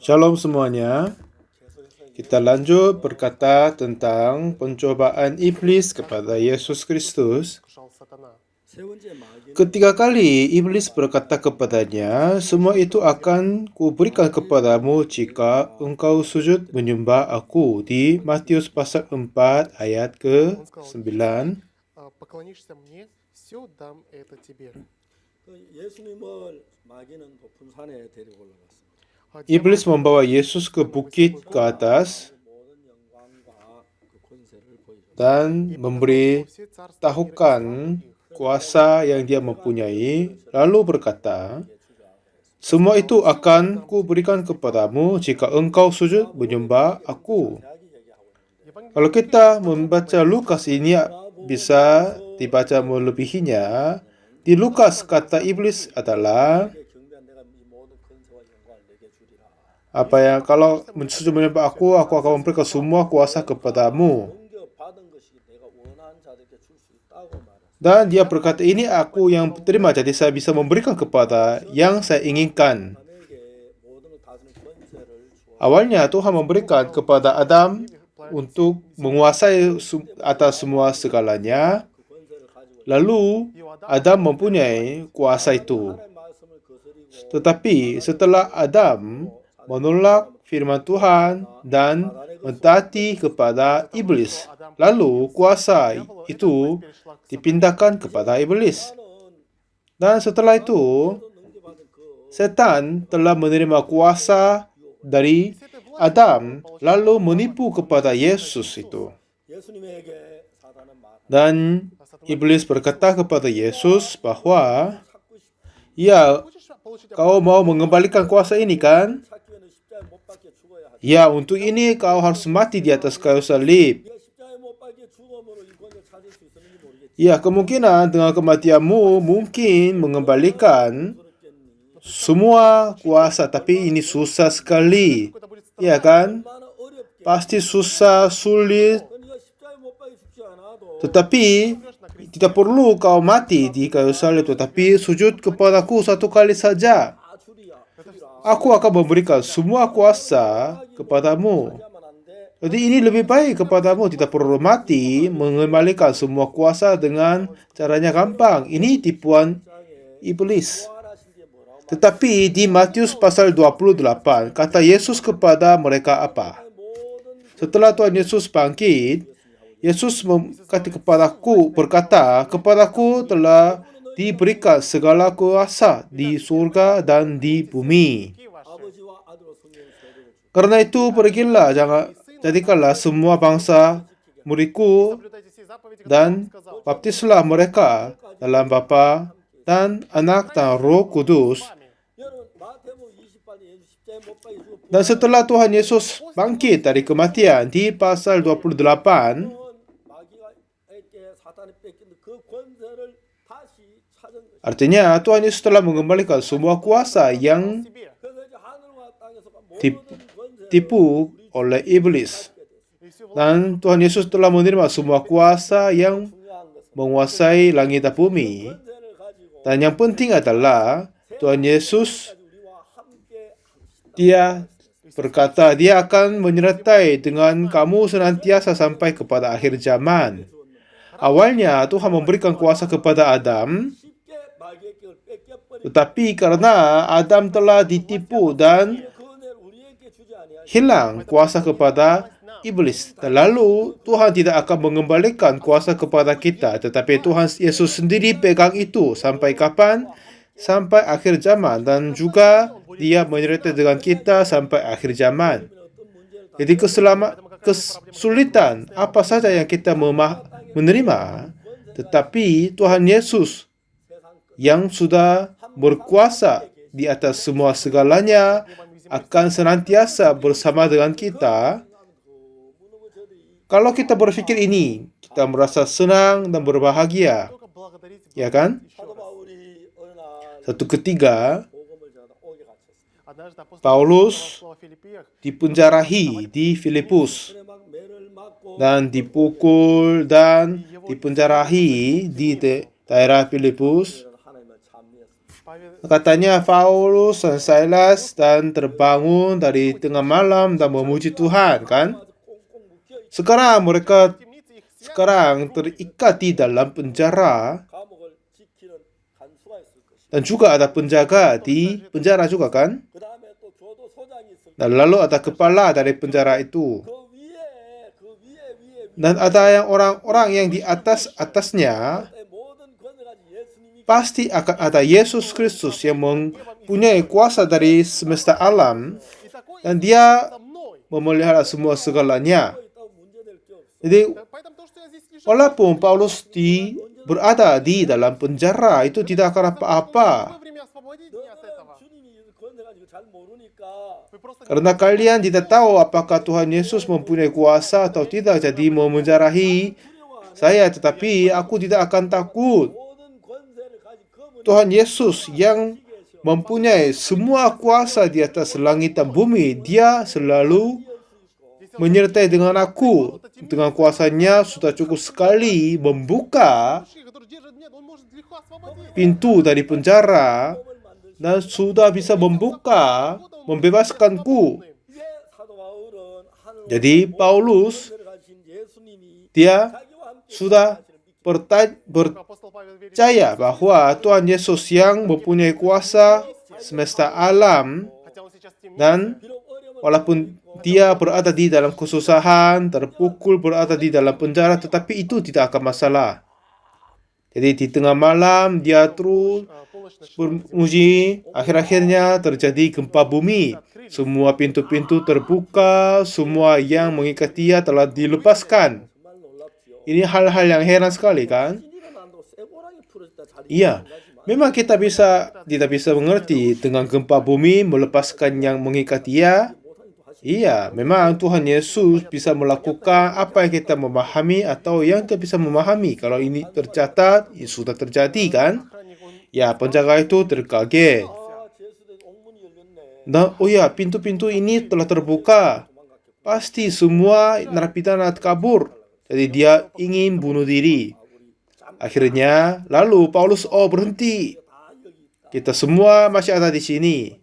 Shalom semuanya. Kita lanjut berkata tentang pencobaan iblis kepada Yesus Kristus. Ketiga kali iblis berkata kepadanya, "Semua itu akan kuberikan kepadamu jika engkau sujud menyembah aku." Di Matius pasal 4 ayat ke-9. Поклонишься мне, все дам это тебе. 예수님을 마귀는 높은 산에 데리고 올라갔습니다. Iblis membawa Yesus ke bukit ke atas 모든 영광과 그 권세를 보여줬습니다. dan memberi tahukan kuasa yang dia mempunyai, lalu berkata, "Semua itu akan kuberikan kepadamu jika engkau sujud menyembah aku." Kalau kita membaca Lukas ini bisa dibaca melebihinya. Di Lukas kata iblis adalah 경배한 내가 이 모든 권세와 영광을 내게 주리라. kalau sujud menyembah aku akan memberikan semua kuasa kepadamu. 넘겨받은 것이 내가 원하는 자들에게 줄 수 있다고 말했습니다. Dan dia berkata, "Ini aku yang terima, jadi saya bisa memberikan kepada yang saya inginkan." 남에게 모든 걸 다스리는 권세를 주어 Awalnya Tuhan memberikan kepada Adam untuk menguasai atas semua segalanya. 그 권세를 가지고 Lalu Adam mempunyai kuasa itu. 하나님의 말씀을 거스리고 Tetapi setelah Adam menolak firman Tuhan dan mentaati kepada iblis, lalu kuasa itu dipindahkan kepada iblis. Dan setelah itu, 넘겨받은 그 setan telah menerima kuasa dari Adam, lalu menipu kepada Yesus itu. 예수님에게 사단은 말 Dan iblis berkata kepada Yesus bahwa, 찾고 싶 "Ya, kau mau mengembalikan kuasa ini kan? 찾기 위해는 십자가에 못 박혀 죽어야 하지. Ya, untuk ini kau harus mati di atas kayu salib." 네가 십자가에 못 박혀 죽음으로 이 권세를 찾을 수 있었는지 모르겠지. Ya, kemungkinan dengan kematianmu mungkin mengembalikan semua kuasa, tapi ini susah sekali. Ya kan? 얼마나 어렵게. Pasti susah, sulit. 네가 십자가에 못 박혀 죽지 않아도 Tetapi tidak perlu kau mati di kayu salib, tetapi sujud kepadaku satu kali saja. 다 주리야. Aku akan memberikan semua kuasa kepadamu. 하면 안 돼. Jadi ini lebih baik kepadamu, tidak perlu mati, mengembalikan semua kuasa dengan caranya gampang. Ini tipuan iblis. 부활하신 뒤에 뭐라고 Tetapi di Matius pasal 28, kata Yesus kepada mereka apa? 모든 Setelah Tuhan Yesus bangkit, Yesus berkata, "Kepadaku telah diberikan segala kuasa di surga dan di bumi. 아버지와 아들과 성령의 세례를 주. Karena itu pergilah, jadikanlah semua bangsa muridku dan baptislah mereka dalam Bapa dan Anak dan Roh Kudus." 여러분 마태복음 28년 예수 십자가에 못 박혀 죽어 Dan setelah Tuhan Yesus bangkit dari kematian di pasal 28, 마귀가에게 사탄이 뺏긴 그 권세를 다시 찾은 것이. artinya Tuhan Yesus telah mengembalikan semua kuasa yang 그래서 이제 하늘과 땅에서 Tip- 모든 권세를 tipu oleh iblis. Dan Tuhan Yesus telah menerima semua kuasa yang 중요한 것은 menguasai langit dan bumi. 권세를 가지고 Dan yang penting adalah Tuhan Yesus, 우리와 함께 하시다. dia berkata dia akan menyertai dengan kamu senantiasa sampai kepada akhir zaman. Awalnya Tuhan memberikan kuasa kepada Adam, 쉽게 마귀의 격을 뺏겨버린 tetapi karena Adam telah ditipu dan 그 은혜를 우리에게 주지 아니하시고 hilang kuasa kepada iblis. Dan lalu Tuhan tidak akan mengembalikan kuasa kepada kita, tetapi Tuhan Yesus sendiri pegang itu sampai kapan? Sampai akhir zaman, dan juga dia menyertai dengan kita sampai akhir zaman. Jadi kesulitan apa saja yang kita menerima, tetapi Tuhan Yesus yang sudah berkuasa di atas semua segalanya akan senantiasa bersama dengan kita. Kalau kita berpikir ini, kita merasa senang dan berbahagia, ya kan? 사도 바울이 어느 날 Satu ketiga, 복음을 전하다 옥에 갇혔습니다. Paulus dipenjarahi di Filipus 그래 막 매를 맞고 dan dipukul dan dipenjarahi di daerah Filipus. 하나님을 찬미했습니다. Katanya Paulus dan Silas dan terbangun dari tengah malam dan memuji Tuhan, kan? Sekarang mereka terikat di dalam penjara 감옥을 지키는 간수가 있을 것이고 dan juga ada penjaga di penjara juga, kan? 그 다음에 또 교도소장이 있을 Dan lalu ada kepala dari penjara itu. 그 위에 Dan ada yang orang-orang yang di atasnya. 모든 권을 가진 예수님이 Pasti akan ada Yesus Kristus yang mempunyai kuasa dari semesta alam dan dia memelihara semua segalanya. 있다고 문제될 게 없어. Jadi Поэтому то, что я здесь лежал, walaupun Paulus berada di dalam penjara itu tidak akan apa-apa. в время освободить меня от этого. 주님이 권을 가지고 잘 모르니까 Вы просто Karena kalian tidak tahu apakah Tuhan Yesus mempunyai kuasa atau tidak, jadi memenjarahi saya, tetapi aku tidak akan takut. 모든 권세를 가진 그 Tuhan Yesus yang mempunyai semua kuasa di atas langit dan bumi, dia selalu menyertai dengan aku. Dengan kuasanya sudah cukup sekali membuka который держит меня, он может легко освободить. pintu dari penjara dan sudah bisa membuka, membebaskanku. 이제 사도 바울은 하늘과 Jadi Paulus, 권세를 가진 예수님이 dia 자기와 함께 sudah Апостол Павел верит, percaya bahwa Tuhan Yesus yang mempunyai kuasa semesta alam, хотя он сейчас темнеет, dan 비록 어려움을 walaupun dia berada di dalam kesusahan, terpukul, berada di dalam penjara, tetapi itu tidak akan masalah. Jadi di tengah malam dia terus полночь ночь. bermuji, akhir-akhirnya terjadi gempa bumi. Semua pintu-pintu terbuka, semua yang mengikat dia telah dilepaskan. 정말 놀랍지요. Ini hal-hal yang heran sekali, kan? 일어난다고 쇠고랑이 풀어졌다 자리 Iya, memang kita tidak bisa mengerti dengan gempa bumi melepaskan yang mengikat dia. Iya, memang Tuhan Yesus bisa melakukan apa yang kita memahami atau yang kita bisa memahami. Kalau ini tercatat, ya sudah terjadi, kan? Ya, penjaga itu terkaget. 제수된 옥문이 열렸네. Dan, oh ya, pintu-pintu ini telah terbuka. Pasti semua narapidana kabur. Jadi dia ingin bunuh diri. Akhirnya, lalu Paulus, berhenti. Kita semua masih ada di sini.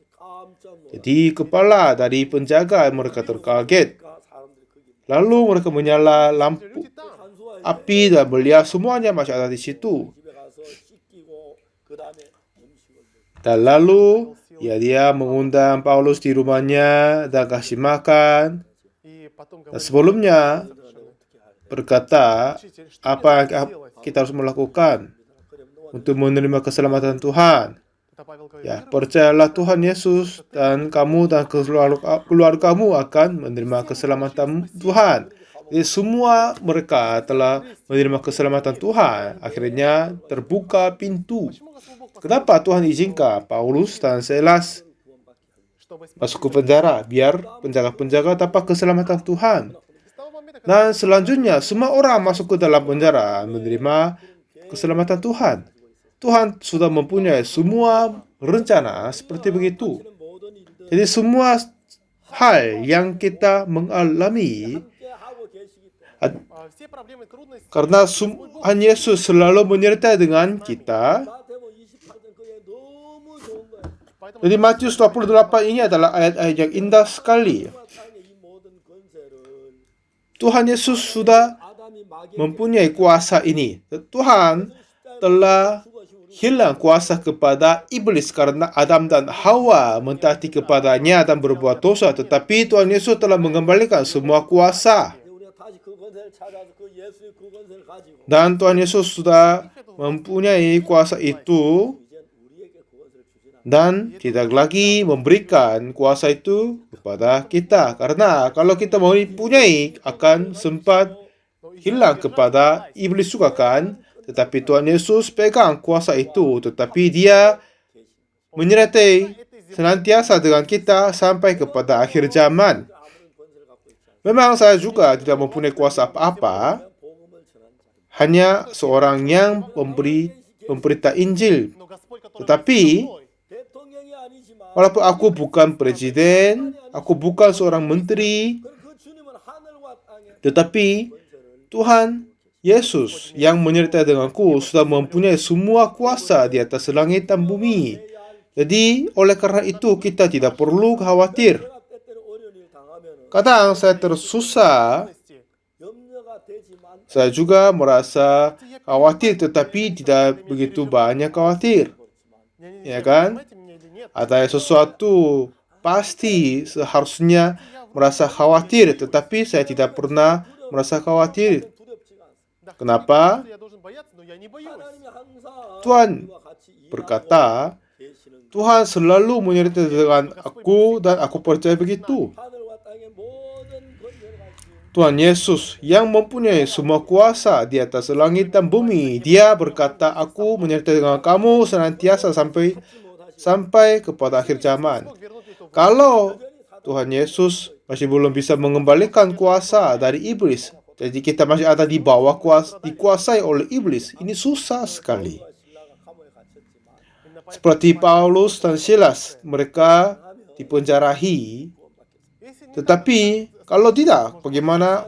깜짝 놀라. Jadi kepala dari penjaga mereka terkaget. 사람들이 거기 Lalu mereka menyala lampu 간수와 api dan melihat semuanya masih ada di situ. 집에 가서 씻기고 그 다음에 음식을 먹고. Dan lalu dia mengundang Paulus di rumahnya dan kasih makan. И потом Dan говорит, sebelumnya berkata apa yang kita harus melakukan untuk menerima keselamatan Tuhan. это Павел говорит, Ya, percayalah Tuhan Yesus dan kamu dan keluargamu akan menerima keselamatan Tuhan. Jadi semua mereka telah menerima keselamatan Tuhan. Akhirnya terbuka pintu. Kenapa Tuhan izinkan Paulus dan Silas чтобы masuk ke penjara? Biar penjaga-penjaga dapat keselamatan Tuhan. с того момента, Dan selanjutnya semua orang masuk ke dalam penjara menerima keselamatan Tuhan. Tuhan sudah mempunyai semua rencana seperti begitu. 모든 일들 Jadi semua hal yang kita mengalami 함께 하고 계시기 때문에 все проблемы, трудности, karena Tuhan Yesus selalu menyertai dengan kita. 마태복음 28장 그게 너무 좋은 거야. поэтому Jadi Matius 28 ini adalah ayat-ayat yang indah sekali. 세상의 이 모든 권세를 Tuhan Yesus sudah 아담이 마귀에게 mempunyai kuasa ini. Tuhan telah hilang kuasa kepada iblis karena Adam dan Hawa mentaati kepadanya dan berbuat dosa. Tetapi Tuhan Yesus telah mengembalikan semua kuasa. 우리가 다시 그 권세를 찾아서 그 예수의 그 권세를 가지고 Dan Tuhan Yesus sudah mempunyai kuasa itu 이제 우리에게 그 권세를 주진 않아. dan tidak lagi memberikan kuasa itu kepada kita. Karena kalau kita mempunyai akan sempat hilang kepada iblis juga, kan? Tetapi Tuhan Yesus pegang kuasa itu, tetapi dia menyertai senantiasa dengan kita sampai kepada akhir zaman. Memang saya juga tidak mempunyai kuasa apa-apa, 복음을 전한 자. hanya seorang yang memberita Injil. но Господь, который Tetapi 대통령이 아니지만 walaupun aku bukan presiden, aku bukan seorang menteri, 그 주님은 하늘과 땅에 tetapi Tuhan Yesus yang menyertai denganku sudah mempunyai semua kuasa di atas langit dan bumi. Jadi, oleh karena itu kita tidak perlu khawatir. 제가 때때로 어려운 일 당하면은 Kadang saya tersusah, трудности. 염려가 되지만 saya juga merasa khawatir, tetapi tidak begitu banyak khawatir. Не-не-не, Ya kan? понимаете меня или нет? Ada sesuatu pasti seharusnya merasa khawatir, tetapi saya tidak pernah merasa khawatir. 두렵지가 않습니다. Да, Kenapa? я должен бояться, но я не боюсь. 하나님이 항상 Tuhan 우리와 같이 berkata, 계시는 Tuhan selalu menyertai dengan aku dan aku percaya begitu. 하늘과 땅의 모든 권세를 가지신 Tuhan Yesus yang mempunyai semua kuasa di atas langit dan bumi. Dia berkata, aku menyertai dengan kamu senantiasa sampai kepada akhir zaman. Kalau Tuhan Yesus masih belum bisa mengembalikan kuasa dari iblis, jadi kita masih ada di bawah dikuasai oleh iblis. Ini susah sekali. 신라가 감옥에 갇혔지만 Seperti Paulus dan Silas, mereka dipenjarahi. Tetapi kalau tidak, bagaimana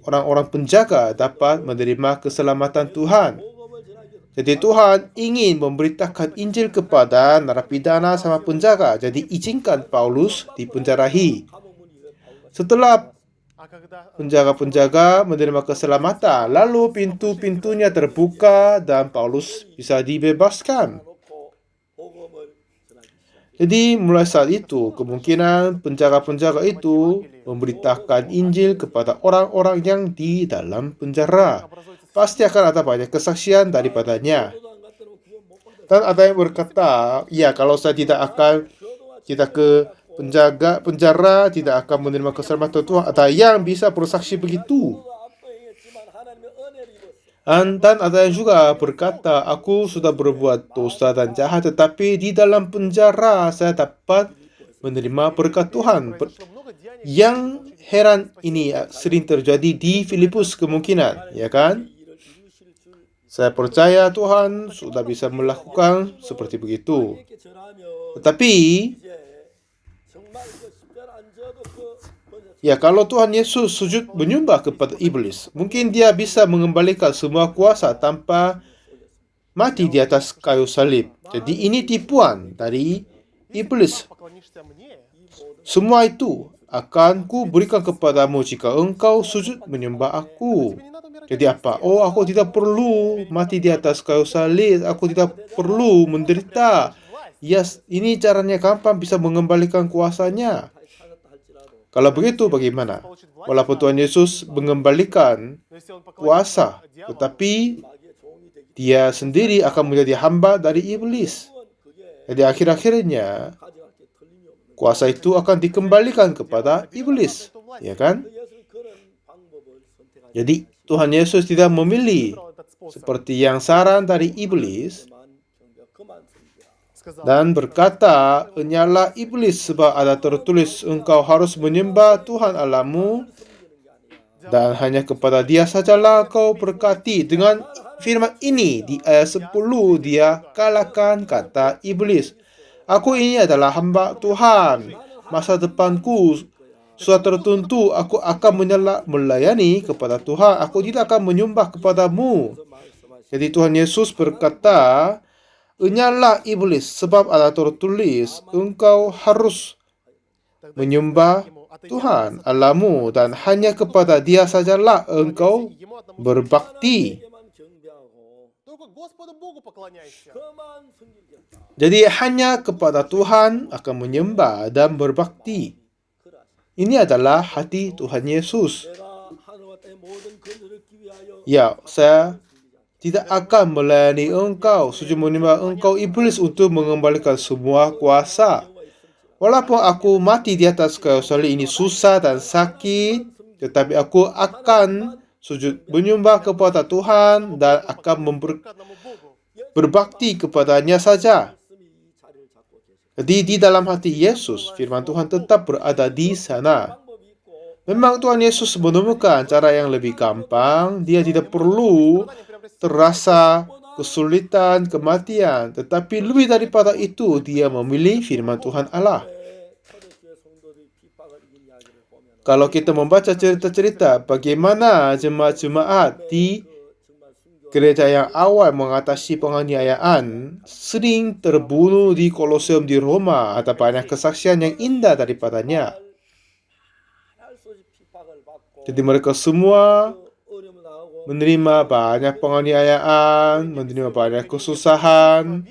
orang-orang penjaga dapat menerima keselamatan Tuhan? 복음을 전하기 Jadi Tuhan ingin memberitakan Injil kepada narapidana sama penjaga. Jadi izinkan Paulus dipenjarahi. 감옥 문이 왜 바울과 Setelah А когда penjaga-penjaga menerima keselamatan, lalu pintu-pintunya terbuka dan Paulus bisa dibebaskan. 놓고 복음을 전하기 시작. Jadi mulai saat itu, kemungkinan penjaga-penjaga itu memberitakan Injil kepada orang-orang yang di dalam penjara. Pasti akan ada banyak kesaksian daripadanya. 교도 안 갔더니 구원 못 받았어. Dan ada yang berkata, ya kalau saya tidak akan kita ke penjara, tidak akan menerima keselamatan Tuhan. Ada yang bisa bersaksi begitu. 저도 압도행했지만 하나님의 은혜를 입었어. Dan ada yang juga berkata, aku sudah berbuat dosa dan jahat, tetapi di dalam penjara saya dapat menerima berkat Tuhan. что много деяний Yang heran ini sering terjadi di Filipus kemungkinan, ya kan? 일을 이루실 줄 Saya percaya Tuhan sudah bisa melakukan seperti begitu. 이렇게 전하면 Tetapi, 이제 정말 그 십자가 안 져도 그 권세 ya kalau Tuhan Yesus sujud menyembah kepada iblis, mungkin dia bisa mengembalikan semua kuasa tanpa mati di atas kayu salib. Jadi ini tipuan dari iblis. поклонишься мне, Semua itu akan ku berikan kepadamu jika engkau sujud menyembah aku. не надо умирать. Jadi apa? Oh, aku tidak perlu mati di atas kayu salib. Aku tidak perlu menderita. Yes, ini caranya gampang bisa mengembalikan kuasanya. 찾았다 할지라도 Kalau begitu bagaimana? Walaupun Tuhan Yesus mengembalikan Но если он kuasa, поклонится дьяволу, tetapi 마귀의 종이 되기 dia sendiri akan menjadi hamba dari iblis. 때문에 그게 Jadi akhir-akhirnya 가져갈 게 틀림이 없는 kuasa itu akan dikembalikan kepada iblis. Ya kan? 그 예수는 그런 방법을 선택하지 Jadi Tuhan Yesus tidak memilih выбрал этот способ. seperti yang saran dari iblis 그만 경배 그만 섬기라. Сказал, dan berkata, "Enyalah iblis sebab ada tertulis engkau harus menyembah Tuhan Allahmu dan hanya kepada Dia sajalah kau berkati." Dengan firman ini di ayat 10 dia kalahkan kata iblis. Aku ini adalah hamba Tuhan. Masa depanku sudah tertentu, aku akan melayani kepada Tuhan. Aku tidak akan menyembah kepadamu. Jadi Tuhan Yesus berkata, "Enyalah iblis sebab ada tertulis engkau harus menyembah Tuhan Allahmu dan hanya kepada Dia sajalah engkau ему одному berbakti." 하나님께만 경배하고 только Господу Богу поклоняйся. 그만 섬기겠다. Jadi hanya kepada Tuhan akan menyembah dan berbakti. 그러하시. Ini adalah hati Tuhan Yesus. 내가 하늘과 땅의 모든 권세를 얻기 위하여 Ya, saya tidak akan melayani engkau, sujud menyembah engkau iblis untuk mengembalikan semua kuasa. Walaupun aku mati di atas kayu salib ini susah dan sakit, tetapi aku akan sujud menyembah kepada Tuhan dan akan К одному Богу. berbakti kepadanya saja. 말씀이 이 자리를 잡고 계시고 Jadi di dalam hati Yesus, firman Tuhan tetap berada di sana. 방법이 있고 Memang Tuhan Yesus menemukan cara yang lebih gampang. Dia tidak perlu terasa kesulitan, kematian. Tetapi lebih daripada itu, dia memilih firman Tuhan Allah. 초대교회 성도들이 핍박을 이긴 이야기를 보면 Kalau kita membaca cerita-cerita bagaimana jemaat-jemaat di 정말 순교 gereja yang awal mengatasi penganiayaan sering terbunuh di Koloseum di Roma. Ada banyak kesaksian yang indah daripadanya. Jadi mereka semua menerima banyak penganiayaan, menerima banyak kesusahan,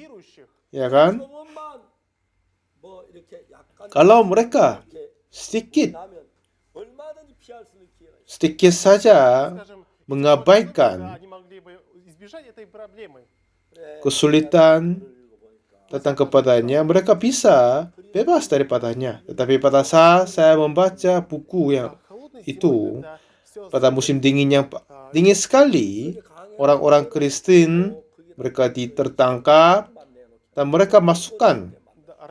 ya kan? Kalau mereka sedikit saja Скажем, mengabaikan они могли бы избежать этой проблемы. kesulitan datang kepadanya, mereka bisa bebas daripadanya. Tetapi pada saat saya membaca buku yang Холодной itu, зимой, когда всё pada musim dingin yang dingin sekali, orang-orang Kristen mereka tertangkap dan mereka masukkan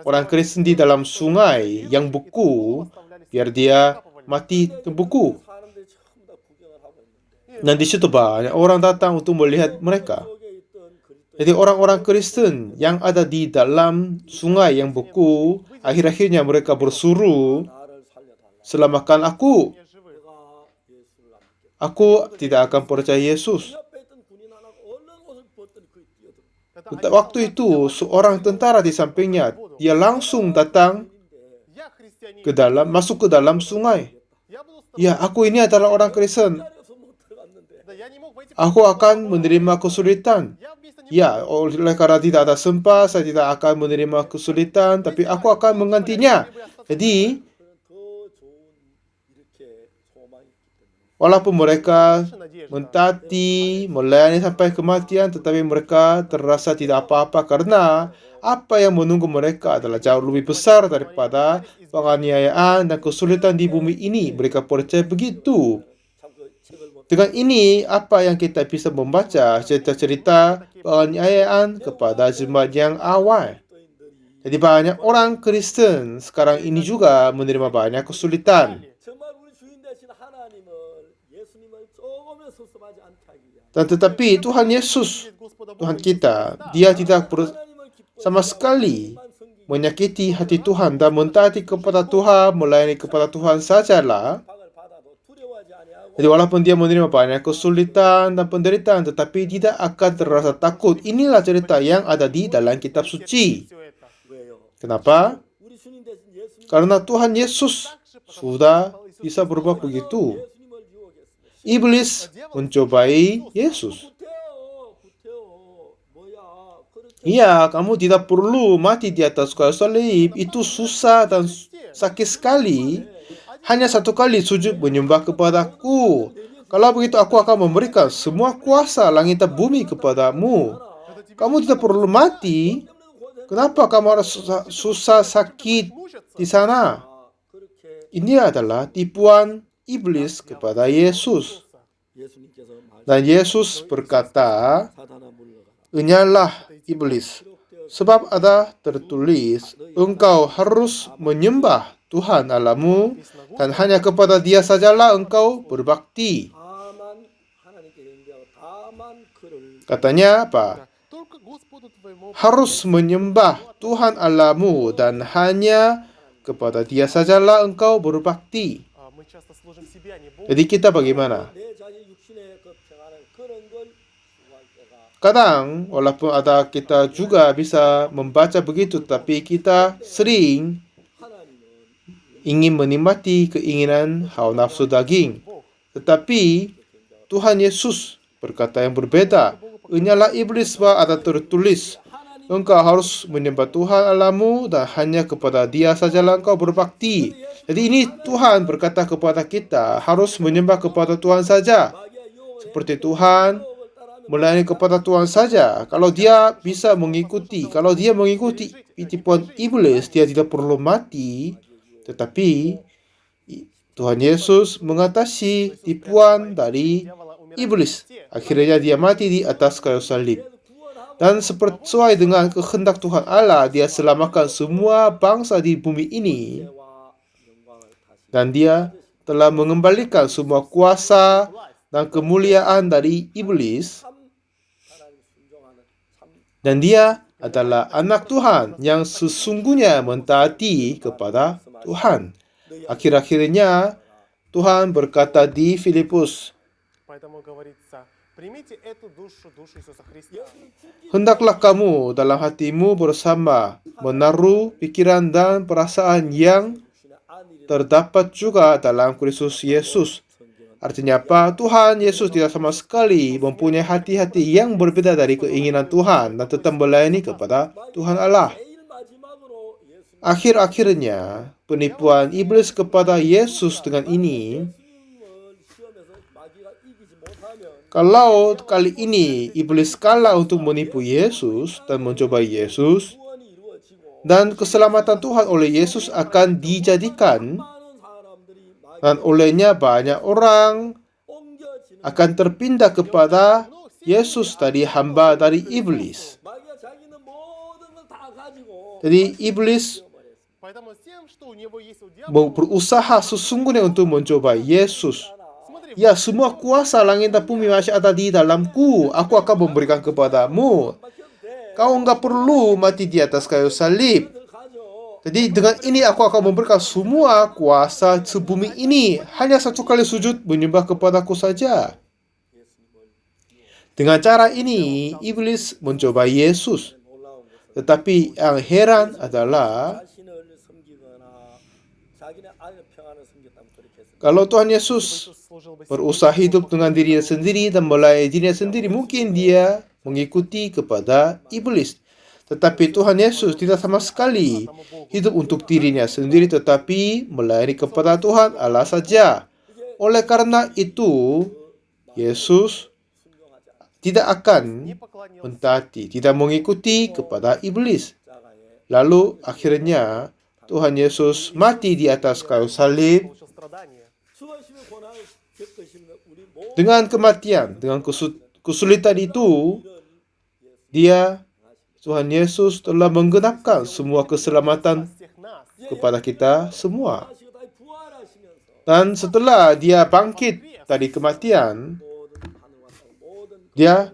orang Kristen di dalam sungai yang beku biar dia mati terbeku. Dan di situ banyak orang datang untuk melihat mereka. Jadi orang-orang Kristen yang ada di dalam sungai yang beku, akhir-akhirnya mereka bersuruh, selamatkan aku. Aku tidak akan percaya Yesus. Waktu itu, seorang tentara di sampingnya, dia langsung datang Я христианин. ke dalam, masuk ke dalam sungai. Я буду с тобой. Ya, aku ini adalah orang Kristen. Да я не мог войти. Aku akan menerima kesulitan. Я вместо него. Ya, oleh karena tidak ada sempat, saya tidak akan menerima kesulitan, tapi aku akan menggantinya. Jadi, walaupun mereka mentaati, melayani sampai kematian, tetapi mereka terasa tidak apa-apa karena apa yang menunggu mereka adalah jauh lebih besar daripada penganiayaan dan kesulitan di bumi ini. Mereka percaya begitu. Dengan ini, apa yang kita bisa membaca cerita-cerita penganiayaan kepada jemaat yang awal. Jadi banyak orang Kristen sekarang ini juga menerima banyak kesulitan. Dan tetapi Tuhan Yesus, Tuhan kita, dia tidak sama sekali menyakiti hati Tuhan dan mentaati kepada Tuhan, melayani kepada Tuhan sajalah. Jadi walaupun dia menerima banyak kesulitan dan penderitaan, tetapi tidak akan terasa takut. Inilah cerita yang ada di dalam kitab suci. Kenapa? Karena Tuhan Yesus sudah bisa berbuat begitu. Iblis mencobai Yesus. Iya, kamu tidak perlu mati di atas kayu salib. Itu susah dan sakit sekali. Hanya satu kali sujud menyembah kepadaku. Kalau begitu aku akan memberikan semua kuasa langit dan bumi kepadamu. Kamu tidak perlu mati. Kenapa kamu harus susah sakit di sana? Ini adalah tipuan iblis kepada Yesus. Dan Yesus berkata, "Enyalah iblis, sebab ada tertulis, engkau harus menyembah Tuhan Allahmu, dan hanya kepada Dia sajalah engkau berbakti." Katanya apa? Harus menyembah Tuhan Allahmu dan hanya kepada Dia sajalah engkau berbakti. Jadi kita bagaimana? Kadang, walaupun ada kita juga bisa membaca begitu, tapi kita sering ingin menikmati keinginan hawa nafsu daging. Tetapi Tuhan Yesus berkata yang berbeda. Enyalah iblis, sebab ada tertulis, engkau harus menyembah Tuhan Allahmu dan hanya kepada Dia sajalah engkau berbakti. Jadi ini Tuhan berkata kepada kita harus menyembah kepada Tuhan saja. Seperti Tuhan melayani kepada Tuhan saja. Kalau dia bisa mengikuti, kalau dia mengikuti tipuan iblis, dia tidak perlu mati. Tetapi Tuhan Yesus mengatasi tipuan dari iblis. Akhirnya dia mati di atas kayu salib. Dan sesuai dengan kehendak Tuhan Allah, dia selamatkan semua bangsa di bumi ini. Dan dia telah mengembalikan semua kuasa dan kemuliaan dari iblis. Dan dia adalah anak Tuhan yang sesungguhnya mentaati kepada Tuhan. Akhir-akhirnya Tuhan berkata di Filipus, Примите эту душу, душу Иисуса Христа. Hendaklah kamu dalam hatimu bersama menaruh pikiran dan perasaan yang 주신의 안일이 terdapat juga dalam Kristus Yesus. Artinya apa? Tuhan Yesus tidak sama sekali mempunyai hati-hati yang berbeda dari keinginan Tuhan dan tetap melayani kepada Tuhan Allah. 제일 마지막으로 예수님을 Akhir-akhirnya, penipuan iblis kepada Yesus dengan ini, 시험에서 마귀가 이기지 못하면 kalau kali ini iblis kalah untuk menipu Yesus dan mencobai Yesus, 구원이 이루어지고 dan keselamatan Tuhan oleh Yesus akan dijadikan, 많은 사람들이 dan olehnya banyak orang 옮겨지는 akan terpindah kepada Yesus tadi hamba dari iblis. 마귀가 자기는 모든 걸 다 가지고 Jadi iblis Поэтому с тем, что у него есть у дьявола, berusaha sesungguhnya untuk mencobai Yesus. смотри, Ya, semua kuasa langit dan bumi masih ada di dalamku. Aku akan memberikan kepadamu. Kau enggak perlu mati di atas kayu salib. 들 가져 Jadi dengan ini aku akan memberikan semua kuasa sebumi ini. Hanya satu kali sujud menyembah kepadaku saja. Dengan cara ini, iblis mencoba Yesus. 놀라운 것은 Tetapi yang heran adalah, 자신을 섬기거나 자기네 안의 평안을 섬겼다면 그렇게 했습니다. kalau Tuhan Yesus Иисус служил бы berusaha hidup dengan dirinya sendiri dan melayani dirinya sendiri, mungkin dia mengikuti kepada iblis. Tetapi Tuhan Yesus tidak sama sekali hidup untuk dirinya sendiri, tetapi melayani kepada Tuhan Allah saja. Oleh karena itu, Yesus tidak akan не поклонился. mentaati, tidak mengikuti kepada iblis. 자가의 Lalu akhirnya Tuhan Yesus mati di atas kayu salib. Получил страдания. 수고하시면 고난을 겪으시는 우리 모든 Dengan kematian, dengan kesulitan itu, dia, Tuhan Yesus telah menggenapkan semua keselamatan Всех нас. kepada kita semua. 하시고 다시 부활하시면서 Dan setelah dia bangkit dari kematian, 모든 하늘과 땅 모든 dia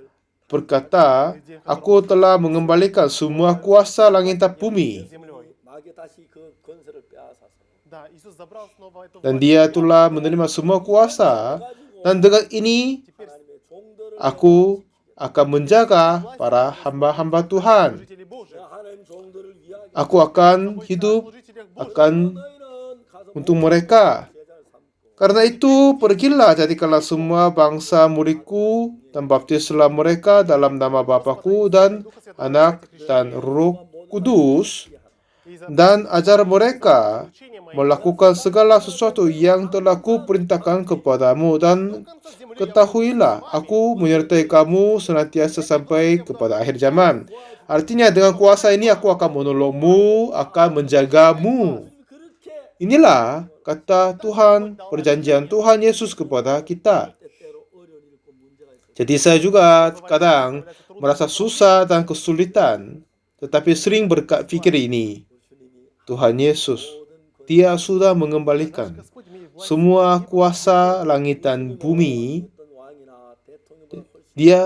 berkata, aku telah mengembalikan semua kuasa langit dan bumi. землей. 마귀 다시 그 권세를 빼앗아서 Да, Иисус забрал снова эту Dan власть. dia telah menerima semua kuasa. Dan dengan ini, 하나님의 종들을 aku akan menjaga para hamba-hamba Tuhan. Служители Божии. 하나님 종들을 위하여 Aku akan hidup, Служителях Божьих. akan 너희는 가서 untuk mereka. 제자를 삼고 Karena itu, pergilah jadikanlah semua bangsa muridku dan baptislah mereka dalam nama Bapakku dan Anak dan Roh Kudus, И за dan ajar mereka учение мое melakukan segala sesuatu yang telah kuperintahkan kepadamu, dan конца земли ketahuilah, aku menyertai kamu senantiasa sampai kepada akhir zaman. Artinya dengan kuasa ini aku akan menolongmu, akan menjagamu. 그렇게 Inilah kata Tuhan, perjanjian Tuhan Yesus kepada kita. 때때로 어려운 일고 문제가 있을 Jadi saya juga kadang merasa susah dan kesulitan, tetapi sering berpikir ini, Tuhan Yesus, Dia sudah mengembalikan Господь имеет власть. semua kuasa langit dan bumi. 어떤 왕이나 대통령보다 훨씬 Dia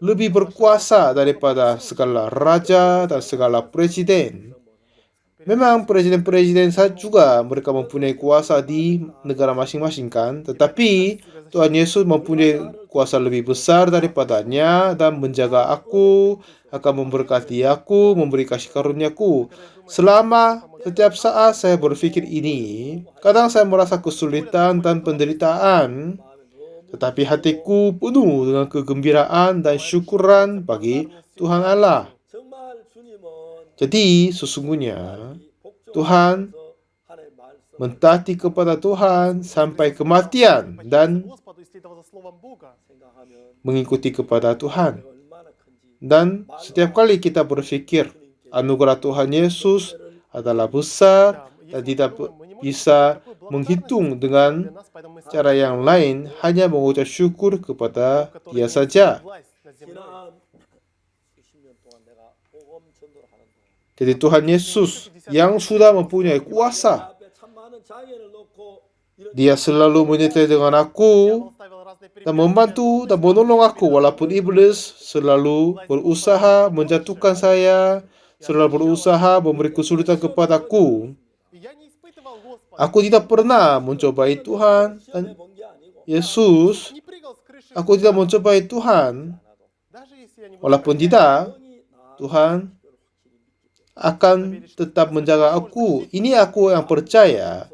lebih berkuasa daripada segala raja dan segala presiden. Memang presiden-presiden saya juga mereka mempunyai kuasa di negara masing-masing kan. Tetapi Tuhan Yesus mempunyai kuasa lebih besar daripadanya dan menjaga aku, akan memberkati aku, memberi kasih karuniaku. Selama setiap saat saya berpikir ini, kadang saya merasa kesulitan dan penderitaan. Tetapi hatiku penuh dengan kegembiraan dan syukuran bagi Tuhan Allah. 정말 주님은 Jadi sesungguhnya Tuhan 하나님의 말씀 mentaati kepada Tuhan sampai kematian dan Господу исследовал за словом Бога. 생각하면 mengikuti kepada Tuhan. 얼마나 큰지 Dan setiap kali kita berpikir anugerah Tuhan Yesus adalah besar dan tidak bisa menghitung dengan Для нас, поэтому мы cara yang lain, hanya mengucap syukur kepada Dia saja. власть над землей. 지난 수십 년 동안 내가 복음 전도를 하는 동안 Jadi Tuhan Yesus yang sudah mempunyai kuasa, 앞에 참 많은 장애를 놓고 이런 Dia selalu menyertai dengan aku Он ставил разные dan membantu dan menolong aku walaupun iblis selalu berusaha menjatuhkan saya, selalu berusaha memberi kesulitan kepadaku. И я не испытывал Господа. Aku tidak pernah mencobai Tuhan dan 시험해 본 게 아니고 Yesus Не прыгал с крыши aku tidak mencobai Tuhan, Даже если я не буду walaupun проверять, tidak, Tuhan akan tetap menjaga aku. Ini aku yang percaya.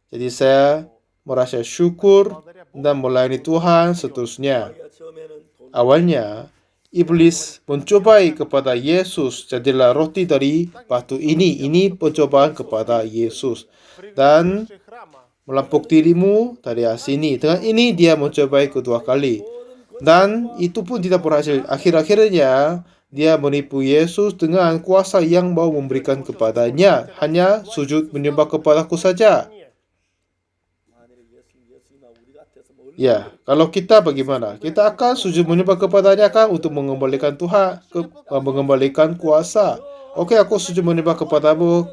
Jadi saya merasa syukur dan melayani Tuhan seterusnya. Awalnya, iblis mencobai kepada Yesus, jadilah roti dari batu ini. Ini pencobaan kepada Yesus. Dan крыши храма, melampok dirimu dari sini. Dengan ini dia mencobai kedua kali. Dan itu pun tidak berhasil. Akhir-akhirnya dia menipu Yesus dengan kuasa yang mau memberikan kepadanya. Hanya sujud menyembah kepadaku saja. мне. Ya, kalau kita bagaimana? Kita akan sujud menyembah kepadanya kan untuk mengembalikan Tuhan, mengembalikan kuasa. Oke, aku sujud menyembah kepadamu,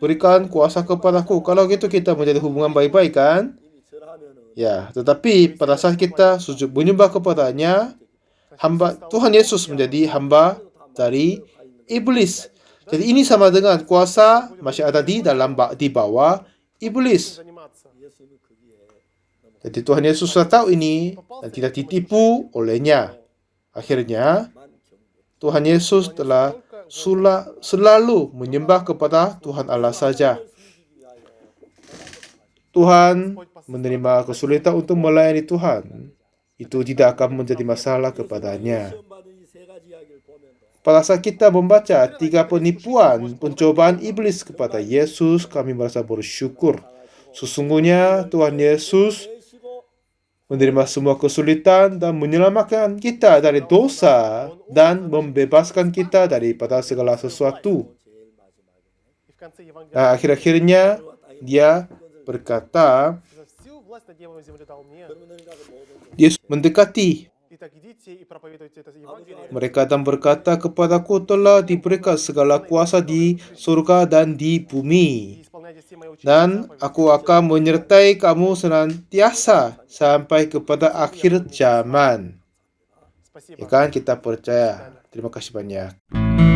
berikan kuasa kepadaku. Kalau gitu kita menjadi hubungan baik-baik kan? Ya, tetapi pada saat kita sujud menyembah kepadanya, hamba Tuhan Yesus menjadi hamba dari iblis. Jadi ini sama dengan kuasa masih ada di bawah iblis. Заниматься. Jadi Tuhan Yesus sudah tahu ini dan tidak ditipu olehnya. Akhirnya Tuhan Yesus telah selalu menyembah kepada Tuhan Allah saja. Tuhan menerima kesulitan untuk melayani Tuhan. Itu tidak akan menjadi masalah kepadanya. Pada saat kita membaca 3 penipuan pencobaan iblis kepada Yesus, kami merasa bersyukur. Sesungguhnya Tuhan Yesus menerima semua kesulitan dan menyelamatkan kita dari dosa dan membebaskan kita daripada segala sesuatu. И в конце Евангелия Nah, akhir-akhirnya dia berkata, всю власть над небом и землей дал мне. Yesus mendekati Итак, идите и проповедуйте это Евангелие. mereka dan berkata kepadaku telah diberikan segala kuasa di surga dan di И bumi. исполняйте все мои учения и Dan заповеди. aku akan menyertai kamu senantiasa sampai kepada akhir zaman. Спасибо. Ya kan, kita percaya. Terima kasih banyak.